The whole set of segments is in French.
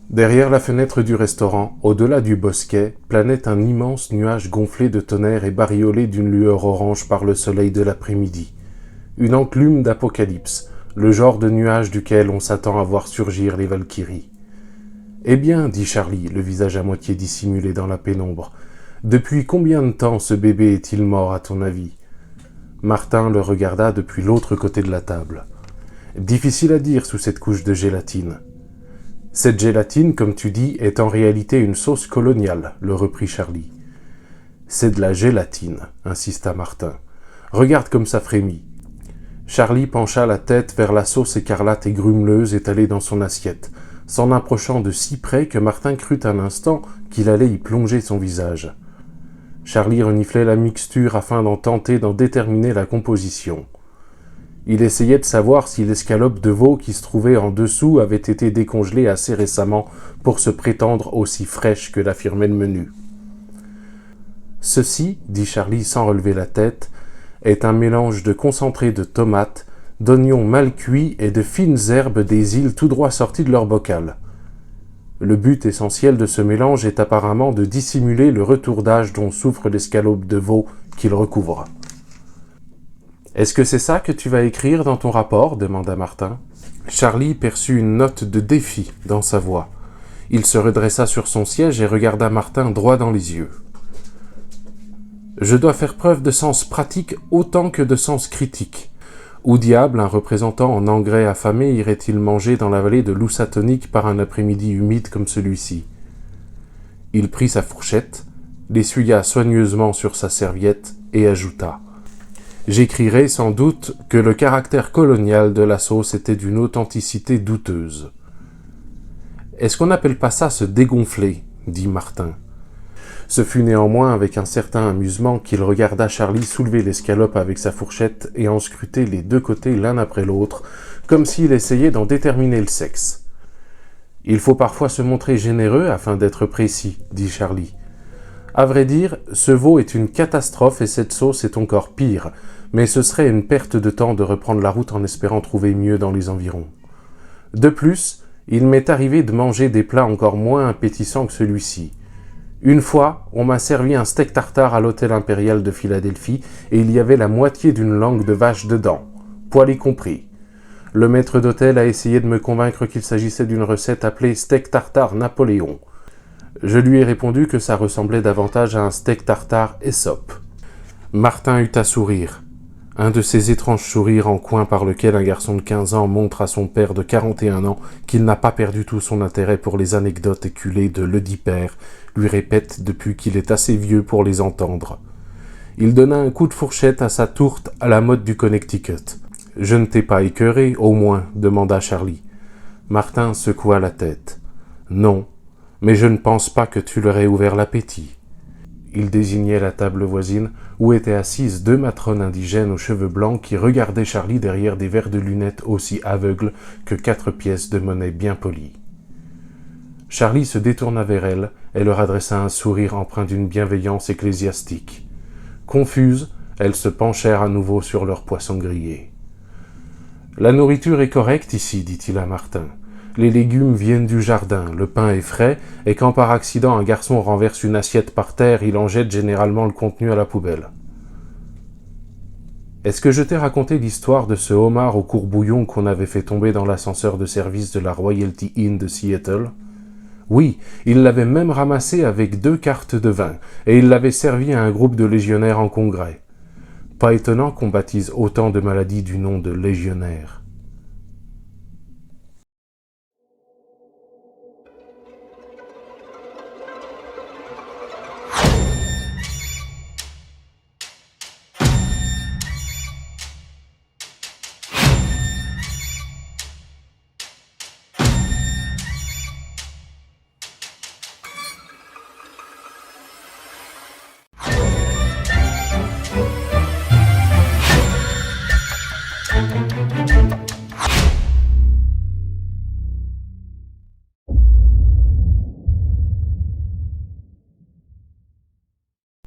Derrière la fenêtre du restaurant, au-delà du bosquet, planait un immense nuage gonflé de tonnerre et bariolé d'une lueur orange par le soleil de l'après-midi. Une enclume d'apocalypse, le genre de nuage duquel on s'attend à voir surgir les Valkyries. « Eh bien, dit Charlie, le visage à moitié dissimulé dans la pénombre, depuis combien de temps ce bébé est-il mort à ton avis ?» Martin le regarda depuis l'autre côté de la table. « Difficile à dire sous cette couche de gélatine. » « Cette gélatine, comme tu dis, est en réalité une sauce coloniale, le reprit Charlie. « C'est de la gélatine, insista Martin. Regarde comme ça frémit. » Charlie pencha la tête vers la sauce écarlate et grumeleuse étalée dans son assiette, s'en approchant de si près que Martin crut un instant qu'il allait y plonger son visage. Charlie reniflait la mixture afin d'en déterminer la composition. Il essayait de savoir si l'escalope de veau qui se trouvait en dessous avait été décongelée assez récemment pour se prétendre aussi fraîche que l'affirmait le menu. « Ceci, dit Charlie sans relever la tête, est un mélange de concentré de tomates, d'oignons mal cuits et de fines herbes des îles tout droit sorties de leur bocal. Le but essentiel de ce mélange est apparemment de dissimuler le retour d'âge dont souffre l'escalope de veau qu'il recouvre. » « Est-ce que c'est ça que tu vas écrire dans ton rapport ?» demanda Martin. Charlie perçut une note de défi dans sa voix. Il se redressa sur son siège et regarda Martin droit dans les yeux. « Je dois faire preuve de sens pratique autant que de sens critique. Où diable un représentant en engrais affamé irait-il manger dans la vallée de Lousatonic par un après-midi humide comme celui-ci ?» Il prit sa fourchette, l'essuya soigneusement sur sa serviette et ajouta « J'écrirai sans doute que le caractère colonial de la sauce était d'une authenticité douteuse. »« Est-ce qu'on n'appelle pas ça se dégonfler ?» dit Martin. Ce fut néanmoins avec un certain amusement qu'il regarda Charlie soulever l'escalope avec sa fourchette et en scruter les deux côtés l'un après l'autre, comme s'il essayait d'en déterminer le sexe. « Il faut parfois se montrer généreux afin d'être précis, » dit Charlie. « À vrai dire, ce veau est une catastrophe et cette sauce est encore pire, mais ce serait une perte de temps de reprendre la route en espérant trouver mieux dans les environs. De plus, il m'est arrivé de manger des plats encore moins appétissants que celui-ci. Une fois, on m'a servi un steak tartare à l'hôtel impérial de Philadelphie et il y avait la moitié d'une langue de vache dedans, poil y compris. Le maître d'hôtel a essayé de me convaincre qu'il s'agissait d'une recette appelée steak tartare Napoléon. Je lui ai répondu que ça ressemblait davantage à un steak tartare Aesop. » Martin eut à sourire. Un de ces étranges sourires en coin par lequel un garçon de 15 ans montre à son père de 41 ans qu'il n'a pas perdu tout son intérêt pour les anecdotes éculées de ledit père, lui répète depuis qu'il est assez vieux pour les entendre. Il donna un coup de fourchette à sa tourte à la mode du Connecticut. « Je ne t'ai pas écœuré, au moins ?» demanda Charlie. Martin secoua la tête. « Non, mais je ne pense pas que tu leur aies ouvert l'appétit. » Il désignait la table voisine, où étaient assises deux matrones indigènes aux cheveux blancs qui regardaient Charlie derrière des verres de lunettes aussi aveugles que 4 pièces de monnaie bien polies. Charlie se détourna vers elles et leur adressa un sourire empreint d'une bienveillance ecclésiastique. Confuses, elles se penchèrent à nouveau sur leur poisson grillé. « La nourriture est correcte ici, dit-il à Martin. Les légumes viennent du jardin, le pain est frais, et quand par accident un garçon renverse une assiette par terre, il en jette généralement le contenu à la poubelle. Est-ce que je t'ai raconté l'histoire de ce homard au courbouillon qu'on avait fait tomber dans l'ascenseur de service de la Royalty Inn de Seattle ? Oui, il l'avait même ramassé avec 2 cartes de vin, et il l'avait servi à un groupe de légionnaires en congrès. Pas étonnant qu'on baptise autant de maladies du nom de légionnaires.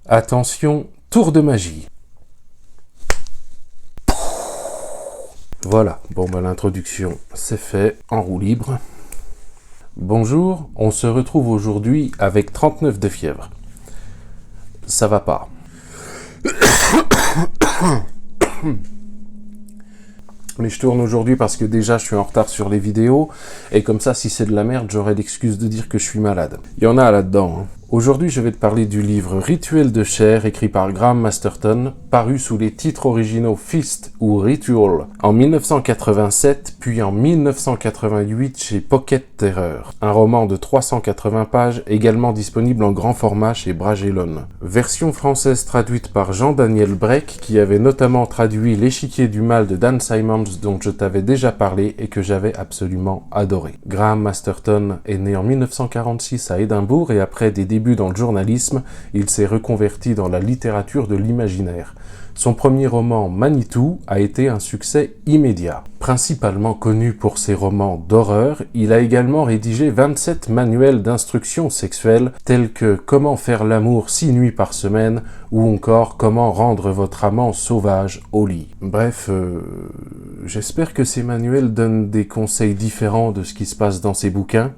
Attention, tour de magie. Voilà, bon bah l'introduction c'est fait, en roue libre. Bonjour, on se retrouve aujourd'hui avec 39 de fièvre. Ça va pas. Mais je tourne aujourd'hui parce que déjà je suis en retard sur les vidéos, et comme ça si c'est de la merde, j'aurai l'excuse de dire que je suis malade. Il y en a là-dedans, hein. Aujourd'hui, je vais te parler du livre Rituel de chair, écrit par Graham Masterton, paru sous les titres originaux Feast ou Ritual en 1987, puis en 1988 chez Pocket Terreur. Un roman de 380 pages, également disponible en grand format chez Bragelonne. Version française traduite par Jean-Daniel Breck, qui avait notamment traduit L'échiquier du mal de Dan Simmons, dont je t'avais déjà parlé et que j'avais absolument adoré. Graham Masterton est né en 1946 à Édimbourg et après des débuts dans le journalisme, il s'est reconverti dans la littérature de l'imaginaire. Son premier roman, Manitou, a été un succès immédiat. Principalement connu pour ses romans d'horreur, il a également rédigé 27 manuels d'instruction sexuelle, tels que Comment faire l'amour 6 nuits par semaine, ou encore Comment rendre votre amant sauvage au lit. Bref, j'espère que ces manuels donnent des conseils différents de ce qui se passe dans ces bouquins.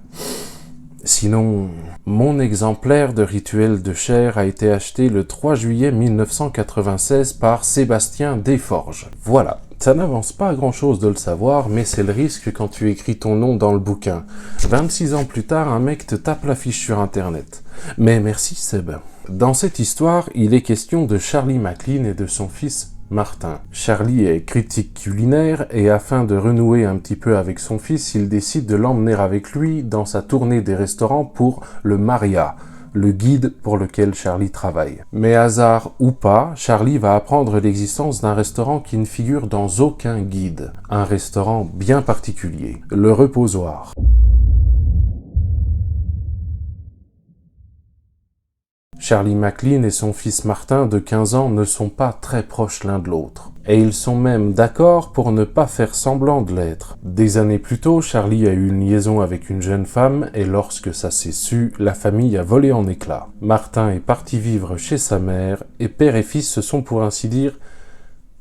Sinon, mon exemplaire de Rituel de chair a été acheté le 3 juillet 1996 par Sébastien Desforges. Voilà, ça n'avance pas à grand chose de le savoir, mais c'est le risque quand tu écris ton nom dans le bouquin. 26 ans plus tard, un mec te tape l'affiche sur internet. Mais merci Seb. Dans cette histoire, il est question de Charlie MacLean et de son fils Martin. Charlie est critique culinaire et afin de renouer un petit peu avec son fils, il décide de l'emmener avec lui dans sa tournée des restaurants pour le Maria, le guide pour lequel Charlie travaille. Mais hasard ou pas, Charlie va apprendre l'existence d'un restaurant qui ne figure dans aucun guide. Un restaurant bien particulier, le Reposoir. Charlie MacLean et son fils Martin de 15 ans ne sont pas très proches l'un de l'autre. Et ils sont même d'accord pour ne pas faire semblant de l'être. Des années plus tôt, Charlie a eu une liaison avec une jeune femme et lorsque ça s'est su, la famille a volé en éclats. Martin est parti vivre chez sa mère et père et fils se sont pour ainsi dire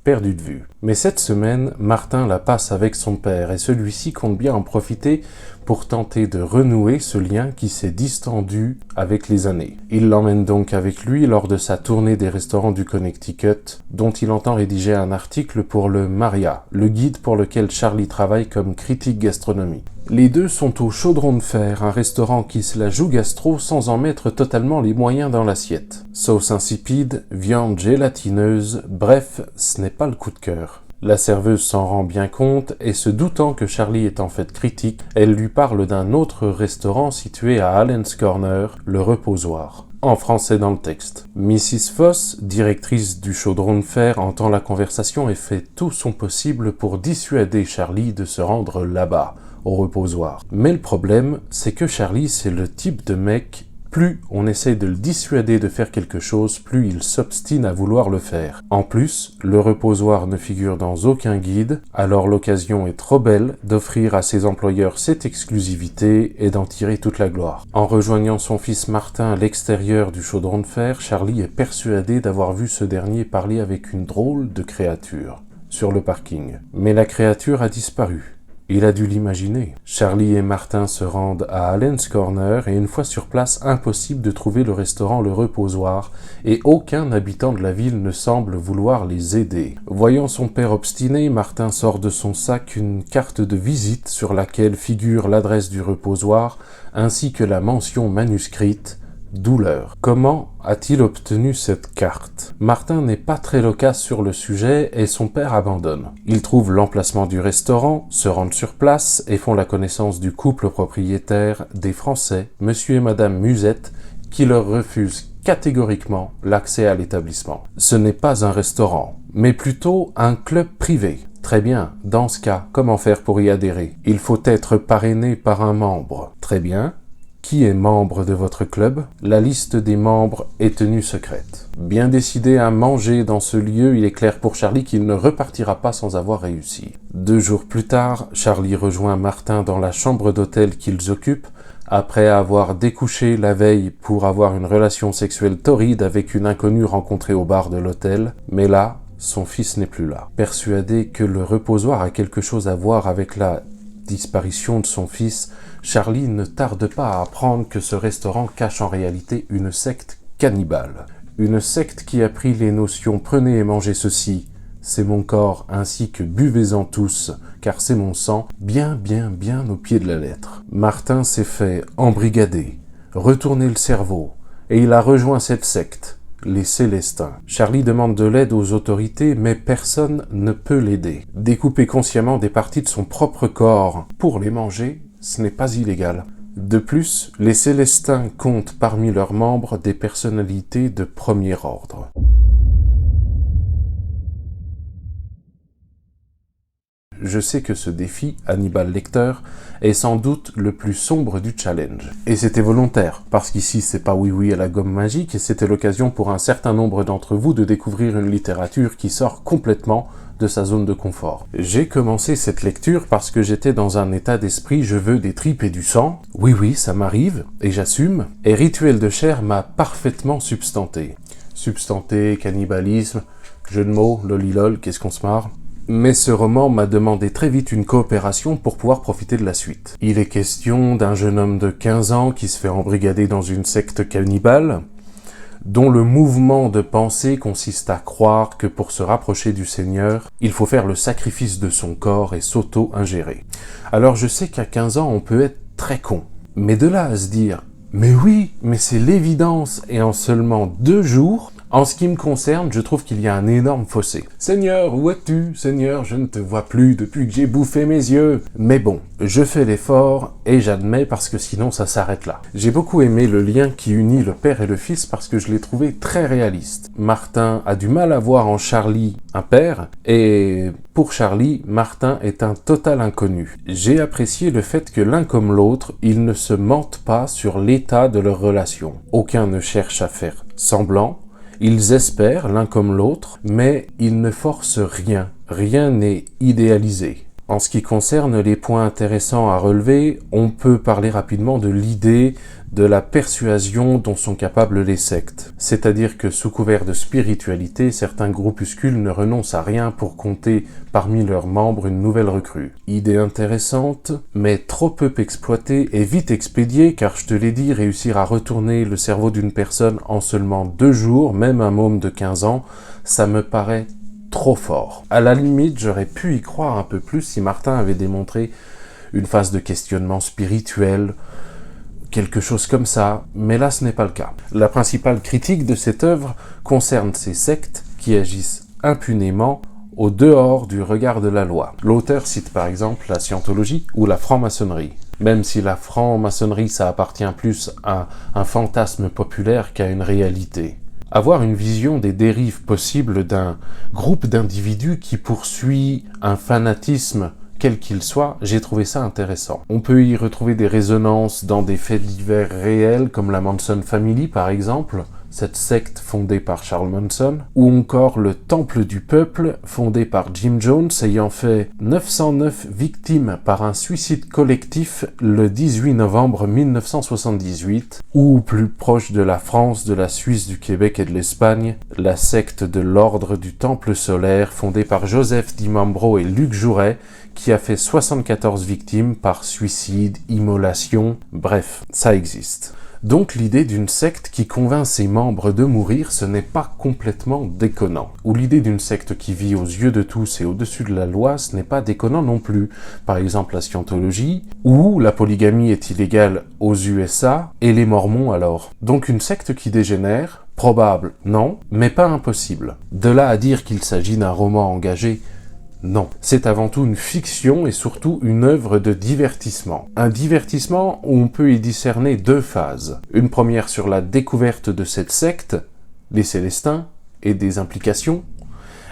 perdus de vue. Mais cette semaine, Martin la passe avec son père et celui-ci compte bien en profiter pour tenter de renouer ce lien qui s'est distendu avec les années. Il l'emmène donc avec lui lors de sa tournée des restaurants du Connecticut, dont il entend rédiger un article pour le Maria, le guide pour lequel Charlie travaille comme critique gastronomie. Les deux sont au Chaudron de Fer, un restaurant qui se la joue gastro sans en mettre totalement les moyens dans l'assiette. Sauce insipide, viande gélatineuse, bref, ce n'est pas le coup de cœur. La serveuse s'en rend bien compte et se doutant que Charlie est en fait critique, elle lui parle d'un autre restaurant situé à Allen's Corner, le Reposoir. En français dans le texte. Mrs. Foss, directrice du Chaudron de Fer, entend la conversation et fait tout son possible pour dissuader Charlie de se rendre là-bas, au Reposoir. Mais le problème, c'est que Charlie, c'est le type de mec, plus on essaie de le dissuader de faire quelque chose, plus il s'obstine à vouloir le faire. En plus, le Reposoir ne figure dans aucun guide, alors l'occasion est trop belle d'offrir à ses employeurs cette exclusivité et d'en tirer toute la gloire. En rejoignant son fils Martin à l'extérieur du Chaudron de Fer, Charlie est persuadé d'avoir vu ce dernier parler avec une drôle de créature sur le parking. Mais la créature a disparu. Il a dû l'imaginer. Charlie et Martin se rendent à Allen's Corner et une fois sur place, impossible de trouver le restaurant Le Reposoir et aucun habitant de la ville ne semble vouloir les aider. Voyant son père obstiné, Martin sort de son sac une carte de visite sur laquelle figure l'adresse du Reposoir ainsi que la mention manuscrite douleur. Comment a-t-il obtenu cette carte? Martin n'est pas très loquace sur le sujet et son père abandonne. Ils trouvent l'emplacement du restaurant, se rendent sur place et font la connaissance du couple propriétaire, des Français, monsieur et madame Musette, qui leur refusent catégoriquement l'accès à l'établissement. Ce n'est pas un restaurant, mais plutôt un club privé. Très bien, dans ce cas, comment faire pour y adhérer? Il faut être parrainé par un membre. Très bien. Qui est membre de votre club? La liste des membres est tenue secrète. Bien décidé à manger dans ce lieu, il est clair pour Charlie qu'il ne repartira pas sans avoir réussi. 2 jours plus tard, Charlie rejoint Martin dans la chambre d'hôtel qu'ils occupent, après avoir découché la veille pour avoir une relation sexuelle torride avec une inconnue rencontrée au bar de l'hôtel. Mais là, son fils n'est plus là. Persuadé que le Reposoir a quelque chose à voir avec la disparition de son fils, Charlie ne tarde pas à apprendre que ce restaurant cache en réalité une secte cannibale. Une secte qui a pris les notions « prenez et mangez ceci », c'est mon corps, ainsi que buvez-en tous, car c'est mon sang, bien au pied de la lettre. Martin s'est fait embrigader, retourner le cerveau, et il a rejoint cette secte, les Célestins. Charlie demande de l'aide aux autorités, mais personne ne peut l'aider. Découper consciemment des parties de son propre corps pour les manger, ce n'est pas illégal. De plus, les Célestins comptent parmi leurs membres des personnalités de premier ordre. Je sais que ce défi, Hannibal Lecter, est sans doute le plus sombre du challenge. Et c'était volontaire, parce qu'ici c'est pas oui à la gomme magique, et c'était l'occasion pour un certain nombre d'entre vous de découvrir une littérature qui sort complètement de sa zone de confort. J'ai commencé cette lecture parce que j'étais dans un état d'esprit « je veux des tripes et du sang ». Oui, ça m'arrive, et j'assume, et Rituel de chair m'a parfaitement substanté. Substanté, cannibalisme, jeu de mots, lolilol, qu'est-ce qu'on se marre. Mais ce roman m'a demandé très vite une coopération pour pouvoir profiter de la suite. Il est question d'un jeune homme de 15 ans qui se fait embrigader dans une secte cannibale, dont le mouvement de pensée consiste à croire que pour se rapprocher du Seigneur, il faut faire le sacrifice de son corps et s'auto-ingérer. Alors je sais qu'à 15 ans, on peut être très con. Mais de là à se dire « mais oui, mais c'est l'évidence » et en seulement 2 jours, en ce qui me concerne, je trouve qu'il y a un énorme fossé. « Seigneur, où es-tu? Seigneur, je ne te vois plus depuis que j'ai bouffé mes yeux. » Mais bon, je fais l'effort et j'admets parce que sinon ça s'arrête là. J'ai beaucoup aimé le lien qui unit le père et le fils parce que je l'ai trouvé très réaliste. Martin a du mal à voir en Charlie un père et pour Charlie, Martin est un total inconnu. J'ai apprécié le fait que l'un comme l'autre, ils ne se mentent pas sur l'état de leur relation. Aucun ne cherche à faire semblant. Ils espèrent l'un comme l'autre, mais ils ne forcent rien. Rien n'est idéalisé. En ce qui concerne les points intéressants à relever, on peut parler rapidement de l'idée de la persuasion dont sont capables les sectes. C'est-à-dire que sous couvert de spiritualité, certains groupuscules ne renoncent à rien pour compter parmi leurs membres une nouvelle recrue. Idée intéressante, mais trop peu exploitée et vite expédiée, car je te l'ai dit, réussir à retourner le cerveau d'une personne en seulement 2 jours, même un môme de 15 ans, ça me paraît trop fort. À la limite, j'aurais pu y croire un peu plus si Martin avait démontré une phase de questionnement spirituel, quelque chose comme ça, mais là ce n'est pas le cas. La principale critique de cette œuvre concerne ces sectes qui agissent impunément au dehors du regard de la loi. L'auteur cite par exemple la scientologie ou la franc-maçonnerie. Même si la franc-maçonnerie ça appartient plus à un fantasme populaire qu'à une réalité. Avoir une vision des dérives possibles d'un groupe d'individus qui poursuit un fanatisme quel qu'il soit, j'ai trouvé ça intéressant. On peut y retrouver des résonances dans des faits divers réels, comme la Manson Family par exemple, cette secte fondée par Charles Manson, ou encore le Temple du Peuple, fondé par Jim Jones, ayant fait 909 victimes par un suicide collectif le 18 novembre 1978, ou plus proche de la France, de la Suisse, du Québec et de l'Espagne, la secte de l'Ordre du Temple solaire, fondée par Joseph Di Mambro et Luc Jouret, qui a fait 74 victimes par suicide, immolation, bref, ça existe. Donc l'idée d'une secte qui convainc ses membres de mourir, ce n'est pas complètement déconnant. Ou l'idée d'une secte qui vit aux yeux de tous et au-dessus de la loi, ce n'est pas déconnant non plus. Par exemple la scientologie, ou la polygamie est illégale aux USA, et les mormons alors. Donc une secte qui dégénère, probable, non, mais pas impossible. De là à dire qu'il s'agit d'un roman engagé, non, c'est avant tout une fiction et surtout une œuvre de divertissement. Un divertissement où on peut y discerner 2 phases. Une première sur la découverte de cette secte, les Célestins, et des implications,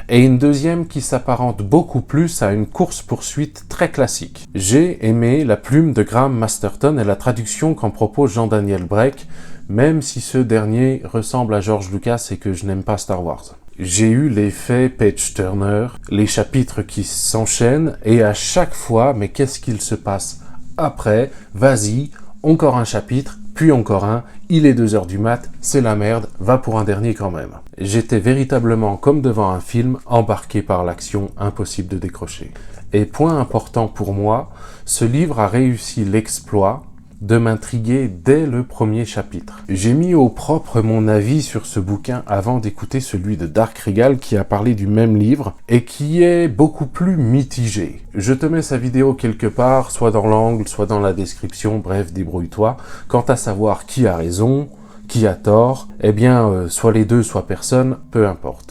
et une deuxième qui s'apparente beaucoup plus à une course-poursuite très classique. J'ai aimé la plume de Graham Masterton et la traduction qu'en propose Jean-Daniel Brech, même si ce dernier ressemble à George Lucas et que je n'aime pas Star Wars. J'ai eu l'effet Page-Turner, les chapitres qui s'enchaînent, et à chaque fois, mais qu'est-ce qu'il se passe après? Vas-y, encore un chapitre, puis encore un, il est 2 heures du mat, c'est la merde, va pour un dernier quand même. J'étais véritablement comme devant un film, embarqué par l'action, impossible de décrocher. Et point important pour moi, ce livre a réussi l'exploit de m'intriguer dès le premier chapitre. J'ai mis au propre mon avis sur ce bouquin avant d'écouter celui de Dark Regal qui a parlé du même livre et qui est beaucoup plus mitigé. Je te mets sa vidéo quelque part, soit dans l'angle, soit dans la description, bref, débrouille-toi. Quant à savoir qui a raison, qui a tort, eh bien, soit les deux, soit personne, peu importe.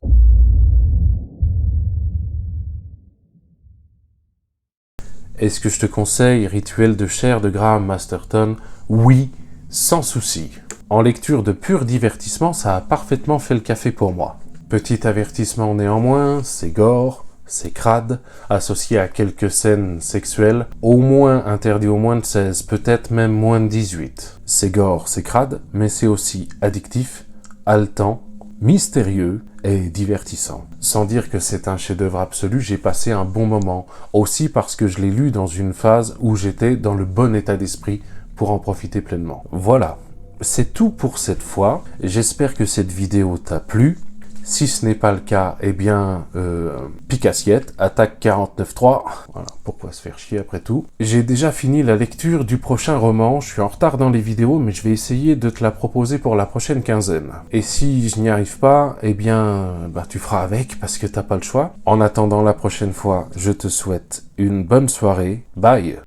Est-ce que je te conseille Rituel de chair de Graham Masterton? Oui, sans souci. En lecture de pur divertissement, ça a parfaitement fait le café pour moi. Petit avertissement néanmoins, c'est gore, c'est crade, associé à quelques scènes sexuelles, au moins interdit au moins de 16, peut-être même moins de 18. C'est gore, c'est crade, mais c'est aussi addictif, haletant, mystérieux et divertissant. Sans dire que c'est un chef-d'œuvre absolu, j'ai passé un bon moment, aussi parce que je l'ai lu dans une phase où j'étais dans le bon état d'esprit pour en profiter pleinement. Voilà, c'est tout pour cette fois. J'espère que cette vidéo t'a plu. Si ce n'est pas le cas, eh bien, pique assiette, attaque 49.3. Voilà, pourquoi se faire chier après tout. J'ai déjà fini la lecture du prochain roman. Je suis en retard dans les vidéos, mais je vais essayer de te la proposer pour la prochaine quinzaine. Et si je n'y arrive pas, eh bien, tu feras avec parce que t'as pas le choix. En attendant la prochaine fois, je te souhaite une bonne soirée. Bye!